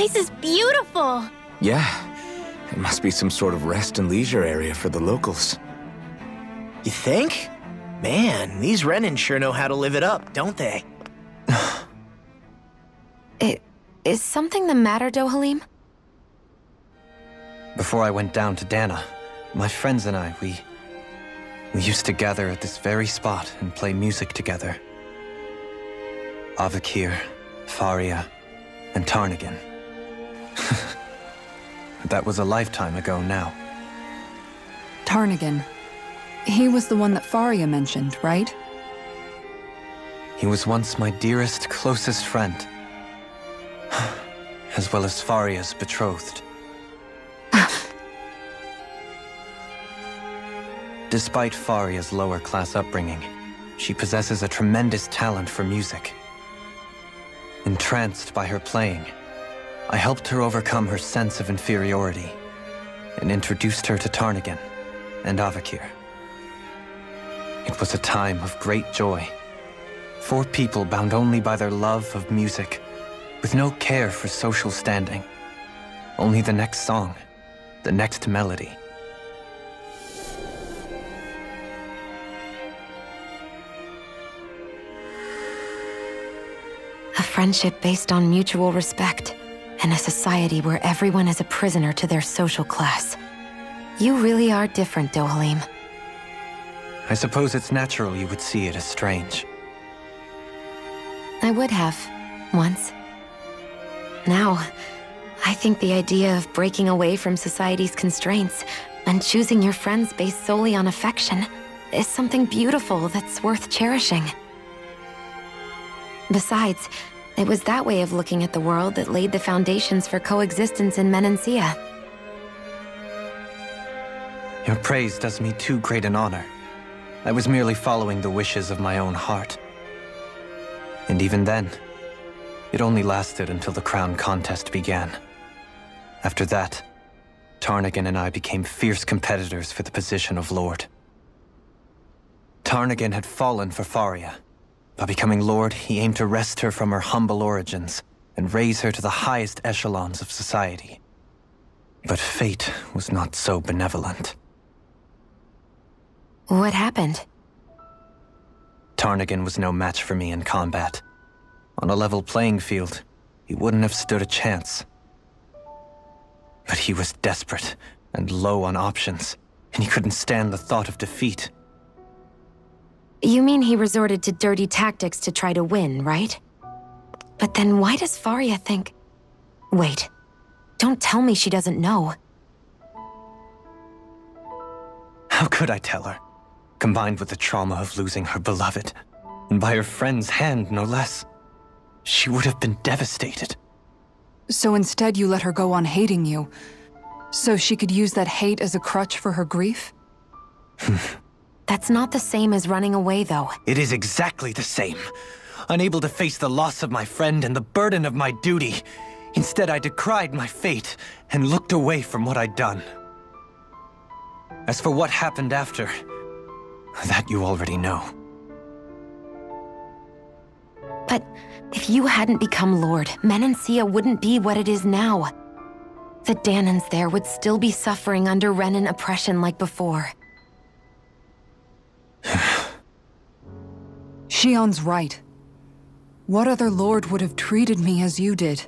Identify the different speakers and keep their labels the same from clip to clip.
Speaker 1: place is beautiful!
Speaker 2: Yeah, it must be some sort of rest and leisure area for the locals.
Speaker 3: You think? Man, these Renens sure know how to live it up, don't they?
Speaker 1: Is something the matter, Dohalim?
Speaker 4: Before I went down to Dana, my friends and I, we used to gather at this very spot and play music together. Avakir, Faria, and Tarnagan. That was a lifetime ago now.
Speaker 5: Tarnagan. He was the one that Faria mentioned, right?
Speaker 4: He was once my dearest, closest friend. As well as Faria's betrothed. Despite Faria's lower-class upbringing, she possesses a tremendous talent for music. Entranced by her playing, I helped her overcome her sense of inferiority and introduced her to Tarnagan and Avakir. It was a time of great joy. 4 people bound only by their love of music, with no care for social standing. Only the next song, the next melody.
Speaker 1: A friendship based on mutual respect, and a society where everyone is a prisoner to their social class. You really are different, Dohalim.
Speaker 4: I suppose it's natural you would see it as strange.
Speaker 1: I would have, once. Now, I think the idea of breaking away from society's constraints and choosing your friends based solely on affection is something beautiful that's worth cherishing. Besides, it was that way of looking at the world that laid the foundations for coexistence in Menencia.
Speaker 4: Your praise does me too great an honor. I was merely following the wishes of my own heart. And even then, it only lasted until the crown contest began. After that, Tarnagan and I became fierce competitors for the position of Lord. Tarnagan had fallen for Faria. By becoming Lord, he aimed to wrest her from her humble origins and raise her to the highest echelons of society. But fate was not so benevolent.
Speaker 1: What happened?
Speaker 4: Tarnagan was no match for me in combat. On a level playing field, he wouldn't have stood a chance. But he was desperate and low on options, and he couldn't stand the thought of defeat.
Speaker 1: You mean he resorted to dirty tactics to try to win, right? But then why does Faria think... Wait, don't tell me she doesn't know.
Speaker 4: How could I tell her? Combined with the trauma of losing her beloved, and by her friend's hand, no less. She would have been devastated.
Speaker 5: So instead you let her go on hating you, so she could use that hate as a crutch for her grief?
Speaker 1: That's not the same as running away, though.
Speaker 4: It is exactly the same. Unable to face the loss of my friend and the burden of my duty, instead I decried my fate and looked away from what I'd done. As for what happened after, that you already know.
Speaker 1: But if you hadn't become Lord, Menencia wouldn't be what it is now. The Danans there would still be suffering under Renan oppression like before.
Speaker 5: Shion's right. What other lord would have treated me as you did?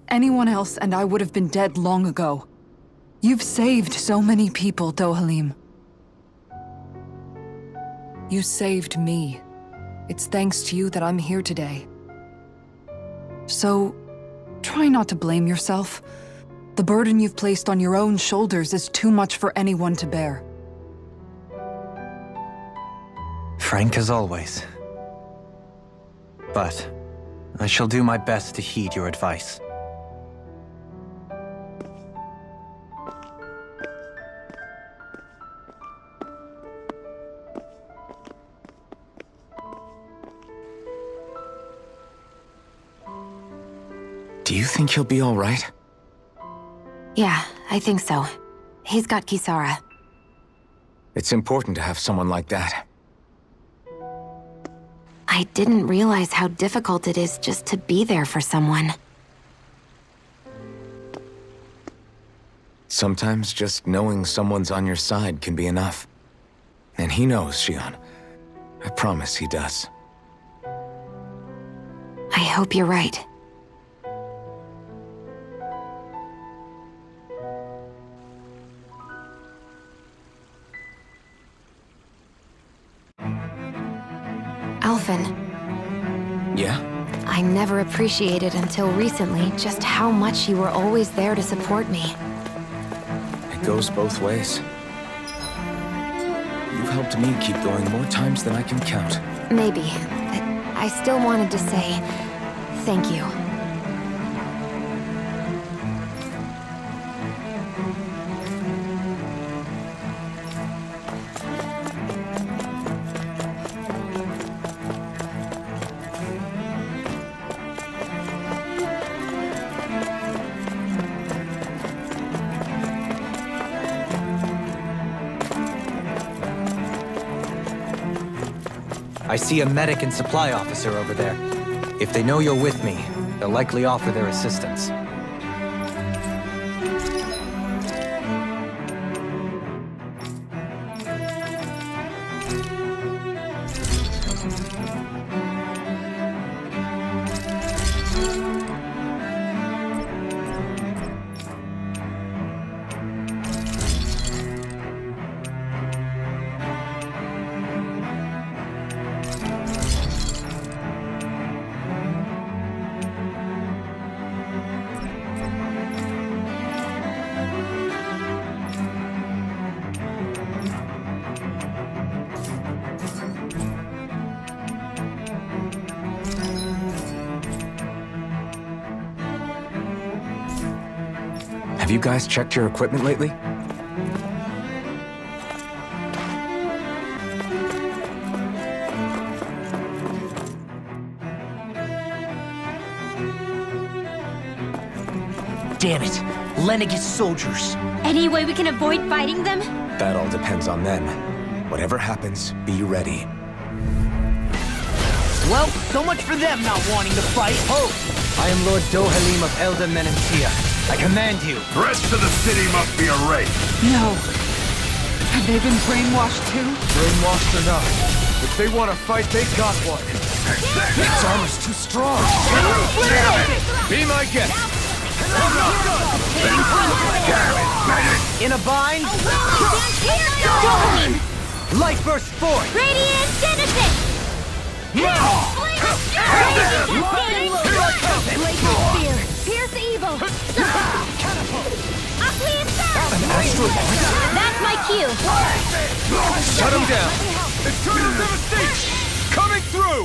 Speaker 5: Anyone else and I would have been dead long ago. You've saved so many people, Dohalim. You saved me. It's thanks to you that I'm here today. So, try not to blame yourself. The burden you've placed on your own shoulders is too much for anyone to bear.
Speaker 4: Frank as always. But I shall do my best to heed your advice.
Speaker 2: Do you think he'll be all right?
Speaker 1: Yeah, I think so. He's got Kisara.
Speaker 2: It's important to have someone like that.
Speaker 1: I didn't realize how difficult it is just to be there for someone.
Speaker 2: Sometimes just knowing someone's on your side can be enough. And he knows, Shion. I promise he does.
Speaker 1: I hope you're right. Alphen.
Speaker 2: Yeah?
Speaker 1: I never appreciated until recently just how much you were always there to support me.
Speaker 2: It goes both ways. You've helped me keep going more times than I can count.
Speaker 1: Maybe, but I still wanted to say thank you.
Speaker 4: I see a medic and supply officer over there. If they know you're with me, they'll likely offer their assistance.
Speaker 2: Have you guys checked your equipment lately?
Speaker 3: Damn it! Lenegis soldiers!
Speaker 6: Any way we can avoid fighting them?
Speaker 2: That all depends on them. Whatever happens, be ready.
Speaker 3: Well, so much for them not wanting to fight.
Speaker 4: Ho! I am Lord Dohalim of Elda Menentia. I command you.
Speaker 7: The rest of the city must be erased.
Speaker 5: No. Have they been brainwashed too?
Speaker 7: Brainwashed or not, if they want to fight, they got one. This armor's too strong. Be my guest.
Speaker 4: In a bind?
Speaker 6: Dohalim!
Speaker 4: Light burst forth!
Speaker 6: Radiant Innocent! Spear! Pierce evil! That's my cue!
Speaker 7: Shut him down. Eternal devastation coming through.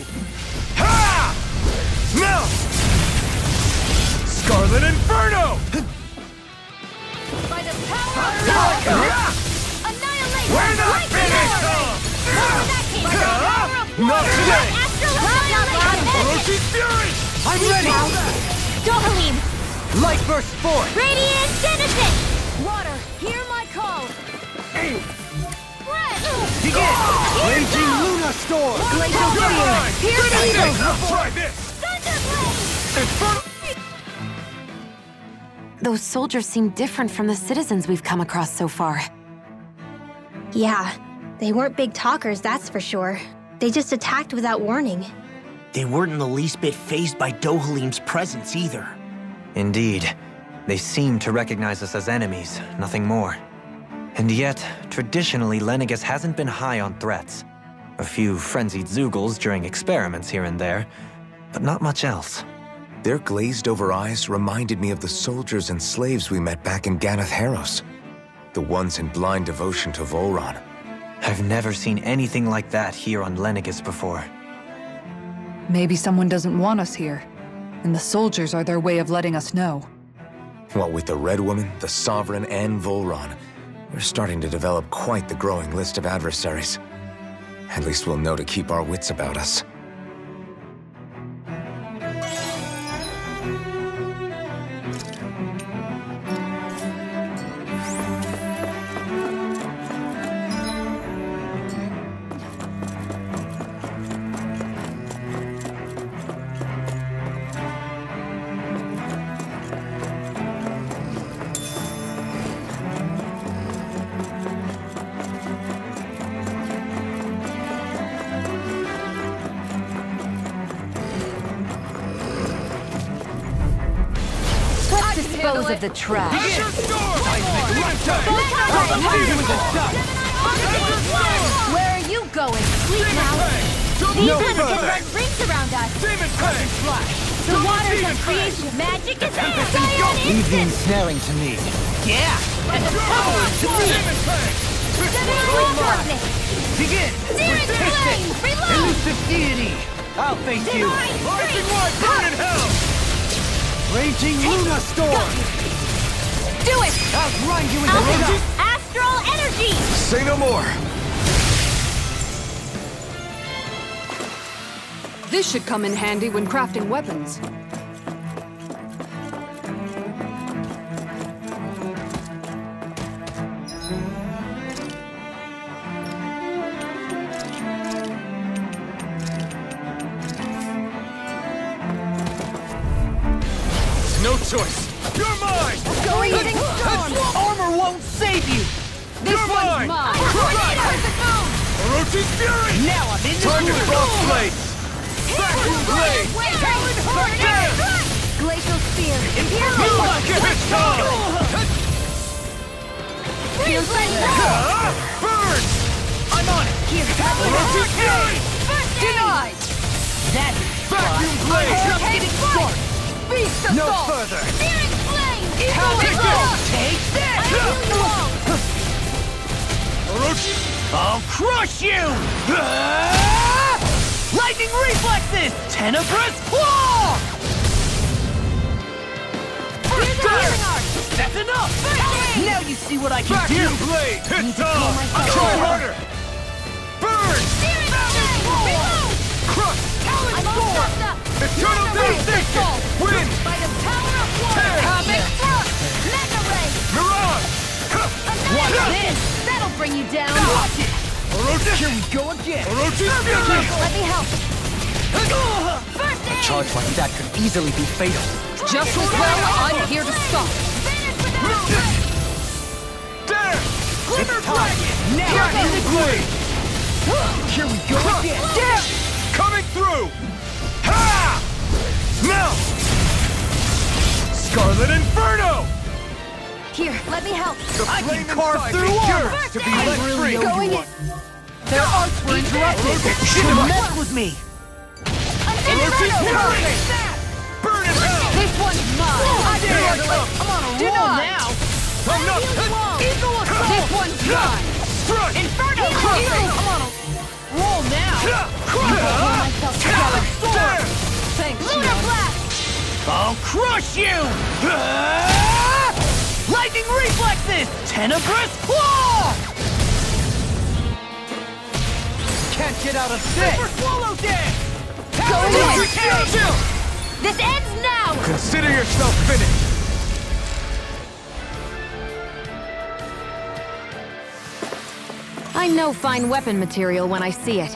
Speaker 7: Ha! Now! Scarlet Inferno!
Speaker 6: By the power of love! Annihilate!
Speaker 7: We're not finished! Not today! Orochi's Fury!
Speaker 4: I'm ready!
Speaker 6: Dohalim!
Speaker 4: Light burst forth!
Speaker 6: Radiant Innocent! Water, hear my call!
Speaker 4: Begin! Raging Luna Storm!
Speaker 6: Glacial Fire! Pierce evil!
Speaker 7: Try this! Inferno!
Speaker 1: Those soldiers seem different from the citizens we've come across so far.
Speaker 6: Yeah, they weren't big talkers, that's for sure. They just attacked without warning.
Speaker 3: They weren't in the least bit fazed by Dohalim's presence either.
Speaker 4: Indeed. They seem to recognize us as enemies, nothing more. And yet, traditionally, Lenegis hasn't been high on threats. A few frenzied Zeugles during experiments here and there, but not much else.
Speaker 2: Their glazed-over eyes reminded me of the soldiers and slaves we met back in Ganath Haros. The ones in blind devotion to Volron.
Speaker 4: I've never seen anything like that here on Lenegis before.
Speaker 5: Maybe someone doesn't want us here, and the soldiers are their way of letting us know.
Speaker 2: What with the Red Woman, the Sovereign, and Volron, we're starting to develop quite the growing list of adversaries. At least we'll know to keep our wits about us.
Speaker 5: dispose of the trash.
Speaker 8: Where are you going? Sleep now. These ones can run rings around us. The waters of creation magic is there.
Speaker 4: Leave the ensnaring to me.
Speaker 3: Yeah! And the power to me!
Speaker 4: Begin! Elusive deity! I'll face you!
Speaker 7: Rising wide, burn in hell!
Speaker 4: Raging Luna Storm!
Speaker 8: Do it!
Speaker 4: I'll grind you into dust!
Speaker 8: Astral energy!
Speaker 2: Say no more!
Speaker 5: This should come in handy when crafting weapons.
Speaker 7: No choice! You're mine!
Speaker 8: Going in storm!
Speaker 3: Armor won't save you!
Speaker 5: This
Speaker 7: You're
Speaker 5: one's
Speaker 7: mine!
Speaker 5: mine!
Speaker 7: Orochi's Fury!
Speaker 3: Now I'm in the
Speaker 7: Target
Speaker 3: groove!
Speaker 7: Frost Blade! Vacuum Blade! There!
Speaker 8: Glacial spear!
Speaker 7: It's time!
Speaker 8: Feels like
Speaker 7: Burn!
Speaker 3: I'm on it!
Speaker 8: here!
Speaker 7: Orochi's Fury!
Speaker 5: Denied!
Speaker 3: That's
Speaker 7: Vacuum Blade!
Speaker 3: just getting started!
Speaker 5: Beast
Speaker 3: No
Speaker 5: assault!
Speaker 3: further!
Speaker 8: Searing flame!
Speaker 7: Take this!
Speaker 3: Take this!
Speaker 7: Orochi!
Speaker 3: I'll crush you! Lightning reflexes! Tenebrous claw! That's enough! Now you see what I can do!
Speaker 7: Vacuum Blade! It's on! Try harder! Burn! Crush!
Speaker 8: I'm all sucked up!
Speaker 7: Eternal Devastation! Wind!
Speaker 8: By the power of water!
Speaker 7: Tear!
Speaker 8: Comet thrust! Mega ray!
Speaker 7: Mirage!
Speaker 8: Watch this! That'll bring you down!
Speaker 3: Watch it!
Speaker 7: Orochi!
Speaker 3: Here we go again!
Speaker 7: Orochi's Fury!
Speaker 8: Let me help! First aid!
Speaker 4: Charge like that could easily be fatal.
Speaker 5: Just as well, I'm here to stop.
Speaker 8: Finish without a break!
Speaker 7: There!
Speaker 3: Glimmer Dragon! Now
Speaker 7: Vacuum Blade!
Speaker 3: here we go again!
Speaker 7: Coming through! Ha! Now! Scarlet Inferno!
Speaker 8: Here, let me help!
Speaker 3: I can
Speaker 7: Flame
Speaker 3: carve
Speaker 7: inside
Speaker 3: through
Speaker 7: me
Speaker 3: armor!
Speaker 7: yearns to be
Speaker 8: I'm
Speaker 7: let
Speaker 8: really
Speaker 7: free!
Speaker 8: going in.
Speaker 3: Their arts were interrupted! Shouldn't mess with me!
Speaker 7: Orochi's Fury! Burn in hell!
Speaker 5: This one's mine!
Speaker 7: Here it comes!
Speaker 3: I'm on a roll
Speaker 5: Denied.
Speaker 3: now!
Speaker 5: This one's mine!
Speaker 7: Strike!
Speaker 3: Inferno! I'm on a roll now!
Speaker 7: There!
Speaker 5: Thanks,
Speaker 8: Lunar
Speaker 5: Jan.
Speaker 8: blast!
Speaker 3: I'll crush you! Lightning reflexes! Tenebrous claw!
Speaker 4: Can't get out of this!
Speaker 3: Super swallow dance!
Speaker 8: Going in!
Speaker 7: Chill!
Speaker 8: This ends now!
Speaker 7: Consider yourself finished!
Speaker 1: I know fine weapon material when I see it.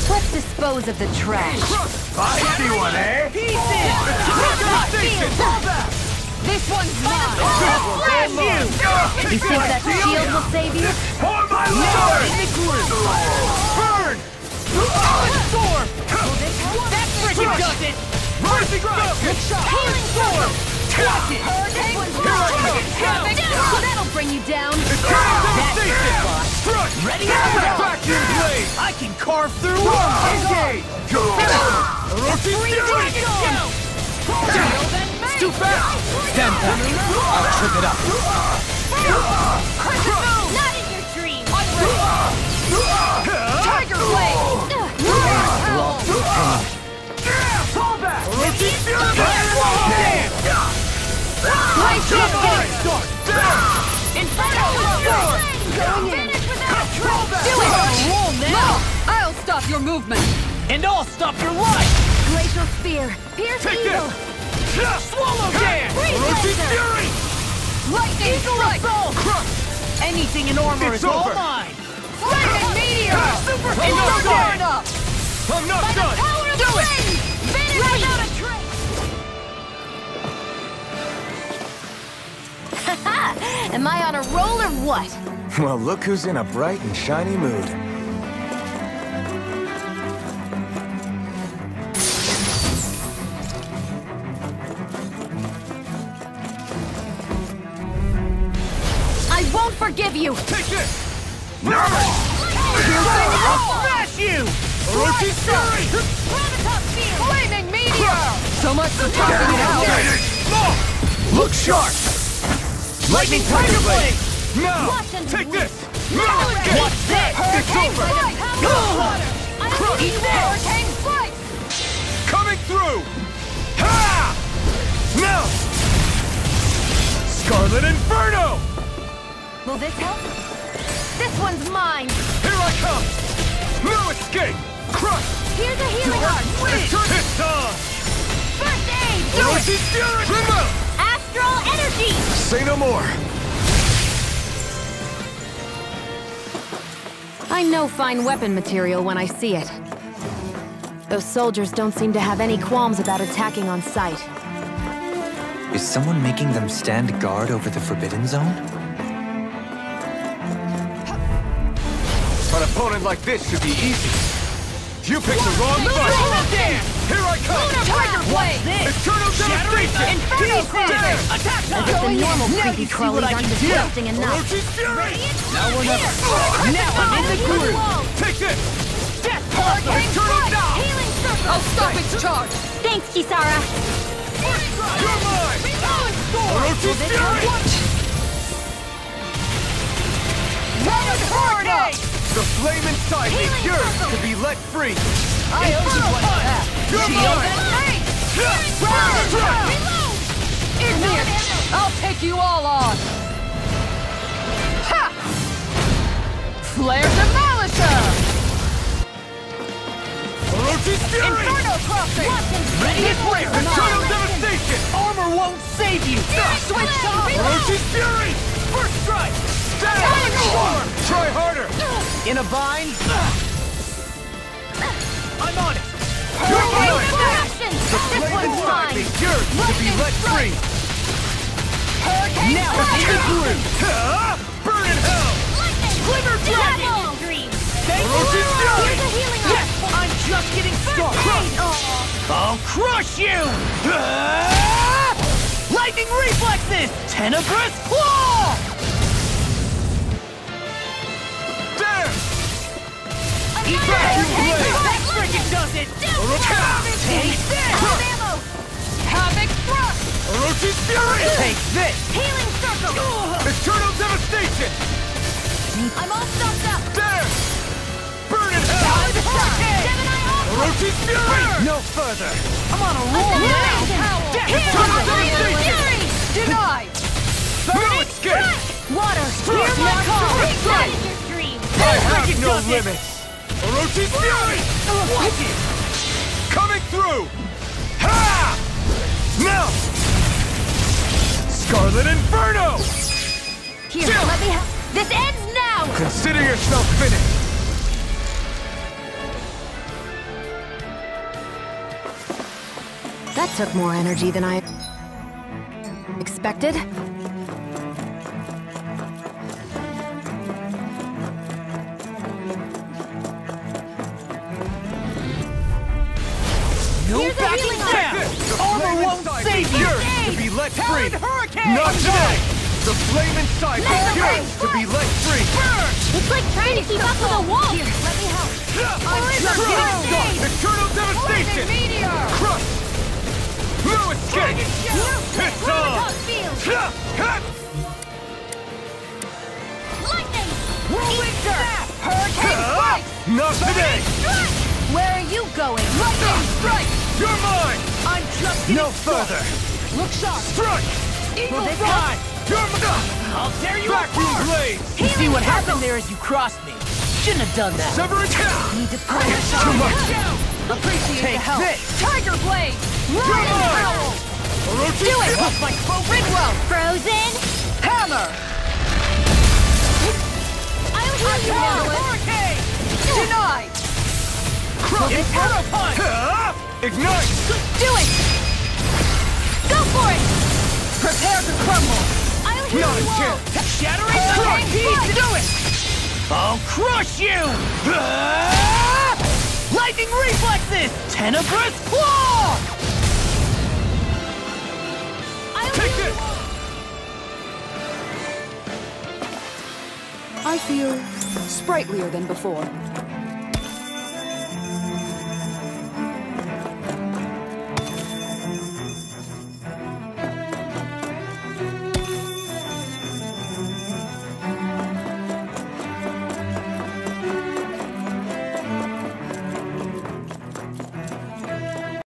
Speaker 1: Let's dispose of the trash.
Speaker 7: I see one, eh?
Speaker 5: This one's mine!
Speaker 1: You think that shield will save you?
Speaker 7: For my lord! Burn!
Speaker 3: Storm! That freaking does it!
Speaker 7: Rising Sun!
Speaker 3: Healing storm! Watch it!
Speaker 8: That'll bring you down!
Speaker 7: Strike!
Speaker 3: Ready to go!
Speaker 7: Vacuum Blade!
Speaker 3: I can carve through armor!
Speaker 7: Engage! Orochi's Fury!
Speaker 3: It's too fast!
Speaker 4: Stand back! I'll trip it up!
Speaker 8: Not in your dreams!
Speaker 5: Tiger Blade!
Speaker 4: After all
Speaker 8: just getting
Speaker 7: Inferno!
Speaker 8: going in. Finish without a trace.
Speaker 5: Do it!
Speaker 8: Roll
Speaker 5: No!
Speaker 8: now.
Speaker 5: I'll stop your movement!
Speaker 3: And I'll stop your life!
Speaker 8: Glacial Spear. Pierce
Speaker 7: Take
Speaker 8: Eagle.
Speaker 7: this!
Speaker 3: Swallow dance!
Speaker 7: Orochi's
Speaker 8: Dancer.
Speaker 7: Fury!
Speaker 5: Lightning strike!
Speaker 7: Crush!
Speaker 3: Anything in armor
Speaker 7: It's
Speaker 3: is all
Speaker 7: over.
Speaker 3: mine!
Speaker 5: Lightning meteor!
Speaker 3: Super
Speaker 7: I'm not done!
Speaker 5: Enough!
Speaker 7: I'm not done!
Speaker 8: Power of the wind. Finish without a trace. Am I on a roll or what?
Speaker 2: Well, look who's in a bright and shiny mood.
Speaker 8: I won't forgive you.
Speaker 7: Take this!
Speaker 3: Smash you!
Speaker 7: Orochi's Fury!
Speaker 8: Gravitas Field.
Speaker 5: Flaming meteor! So much for talking it out!
Speaker 7: Look sharp!
Speaker 3: Lightning Tiger Blade!
Speaker 7: Now!
Speaker 8: Watch and
Speaker 7: Take
Speaker 8: bleed.
Speaker 7: this! Now!
Speaker 3: What's this?
Speaker 7: It's over!
Speaker 5: Eat this! Hurricane strike!
Speaker 7: Coming through! Ha! Now! Scarlet Inferno!
Speaker 8: Will this help? This one's mine.
Speaker 7: Here I come! No escape! Crush!
Speaker 8: Here's a healing arm.
Speaker 7: It's on!
Speaker 8: First aid.
Speaker 7: Orochi's Fury! Remote!
Speaker 8: Astral energy.
Speaker 2: Say no more.
Speaker 1: I know fine weapon material when I see it. Those soldiers don't seem to have any qualms about attacking on sight.
Speaker 4: Is someone making them stand guard over the Forbidden Zone?
Speaker 7: An opponent like this should be easy. You picked the wrong fight! Here I come!
Speaker 5: Tiger Blade!
Speaker 7: Eternal Devastation!
Speaker 3: Inferno Crush! Attack
Speaker 1: As if the normal creepy crawlies aren't disgusting enough.
Speaker 7: Orochi's Fury!
Speaker 3: Now or never! Now I'm in the groove!
Speaker 7: Take this!
Speaker 3: Death
Speaker 5: Hurricane
Speaker 7: Eternal
Speaker 5: strike!
Speaker 7: Down!
Speaker 8: Healing circle.
Speaker 5: I'll stop its charge!
Speaker 8: Thanks, Kisara.
Speaker 7: You're mine! Orochi's Fury!
Speaker 5: Hurricane!
Speaker 7: The flame inside me
Speaker 8: Healing
Speaker 7: yearns
Speaker 8: circle.
Speaker 7: to be let free!
Speaker 5: I owe you one for that!
Speaker 7: You're
Speaker 5: Shield
Speaker 7: mine!
Speaker 5: and face!
Speaker 7: Strike!
Speaker 5: Igneous! I'll take you all on! Ha! Flare Demolisher!
Speaker 7: Orochi's Fury!
Speaker 5: Inferno Crossing!
Speaker 3: Ready as flare!
Speaker 7: Eternal Devastation!
Speaker 3: Armor won't save you!
Speaker 5: Switch sides!
Speaker 7: Orochi's Fury!
Speaker 3: First strike!
Speaker 7: Try harder!
Speaker 3: In a bind? I'm on it!
Speaker 7: You're mine!
Speaker 8: Action.
Speaker 7: The
Speaker 8: This
Speaker 7: flame
Speaker 8: one's
Speaker 7: inside me
Speaker 8: mine.
Speaker 7: yearns to be let free!
Speaker 5: Hurricane
Speaker 3: Now
Speaker 5: strike!
Speaker 3: I'm in the groove!
Speaker 7: Burn in hell!
Speaker 3: Glimmer Dragon! Thank
Speaker 7: Orochi's
Speaker 3: you!
Speaker 7: Fury!
Speaker 8: Here's a healing arm.
Speaker 3: Yes! I'm just getting started! I'll crush you! Lightning reflexes! Tenebrous Claw!
Speaker 7: There!
Speaker 3: Vacuum blade!
Speaker 8: Blade.
Speaker 3: That frickin' does it! Take this!
Speaker 5: Havoc Thrust!
Speaker 7: Orochi's Fury!
Speaker 3: Take this!
Speaker 8: Healing circle.
Speaker 7: Eternal Devastation!
Speaker 8: I'm all stuffed up.
Speaker 7: There! Burn in hell!
Speaker 8: Gemini off.
Speaker 7: Orochi's Fury!
Speaker 3: No further! I'm on a roll now! Death!
Speaker 7: Eternal Devastation!
Speaker 5: Denied!
Speaker 7: No escape!
Speaker 8: Water.
Speaker 7: Strike!
Speaker 8: Hear my call.
Speaker 7: Strike!
Speaker 8: That is your dream.
Speaker 7: I have
Speaker 3: Wicked
Speaker 7: no
Speaker 3: does it.
Speaker 7: limits! Orochi's Fury!
Speaker 3: Wicked!
Speaker 7: Coming through! Ha! Now! Scarlet Inferno!
Speaker 8: Here, let me help. This ends now.
Speaker 7: Consider yourself finished!
Speaker 1: That took more energy than I expected.
Speaker 3: No
Speaker 8: Here's a
Speaker 3: backing
Speaker 8: healing
Speaker 3: down!
Speaker 7: The
Speaker 3: Armor
Speaker 7: flame
Speaker 3: won't
Speaker 7: inside
Speaker 3: save
Speaker 7: me
Speaker 3: you!
Speaker 7: yearns to be let free!
Speaker 3: Hurricane!
Speaker 7: Not today! The flame inside me
Speaker 8: Laser
Speaker 7: yearns
Speaker 8: blade
Speaker 7: to be let free! Burn!
Speaker 8: It's like trying to keep up with a wall. Here, let me help.
Speaker 7: I'm just getting started! Eternal Devastation!
Speaker 5: Meteor!
Speaker 7: Crush! No escape! It's on!
Speaker 8: Lightning.
Speaker 5: Whirlwind Dirt! Hurricane Strike!
Speaker 7: Not today!
Speaker 8: Where are you going?
Speaker 5: Lightning Strike!
Speaker 7: You're mine!
Speaker 3: I'm just getting
Speaker 7: No further!
Speaker 5: Look sharp!
Speaker 7: Strike!
Speaker 8: Will this help?
Speaker 9: I'll tear you
Speaker 7: Vacuum
Speaker 9: apart!
Speaker 7: blade!
Speaker 9: You see what happened there as you crossed me? Shouldn't have done that.
Speaker 7: Sever it!
Speaker 8: Need to pull this
Speaker 7: Too
Speaker 8: off.
Speaker 7: much!
Speaker 5: Appreciate
Speaker 9: Take
Speaker 5: the help.
Speaker 9: this!
Speaker 5: Tiger Blade! Lion Howl!
Speaker 8: Do it!
Speaker 9: Off my
Speaker 5: Ridwell!
Speaker 8: Frozen!
Speaker 5: Hammer!
Speaker 8: I'll heal you all!
Speaker 9: Hurricane!
Speaker 5: Denied!
Speaker 8: Will this help?
Speaker 9: Punch!
Speaker 7: Ignite!
Speaker 8: Do it! Go for it!
Speaker 5: Prepare to crumble!
Speaker 8: I'll heal
Speaker 7: Not a
Speaker 8: you all!
Speaker 7: chance!
Speaker 9: Shattering
Speaker 5: Hurricane
Speaker 9: Hurricane!
Speaker 5: Blood!
Speaker 9: Do it! I'll crush you! Lightning reflexes! Tenebrous claw!
Speaker 8: I'll
Speaker 7: Take
Speaker 8: heal
Speaker 7: this!
Speaker 8: you all!
Speaker 5: I feel sprightlier than before.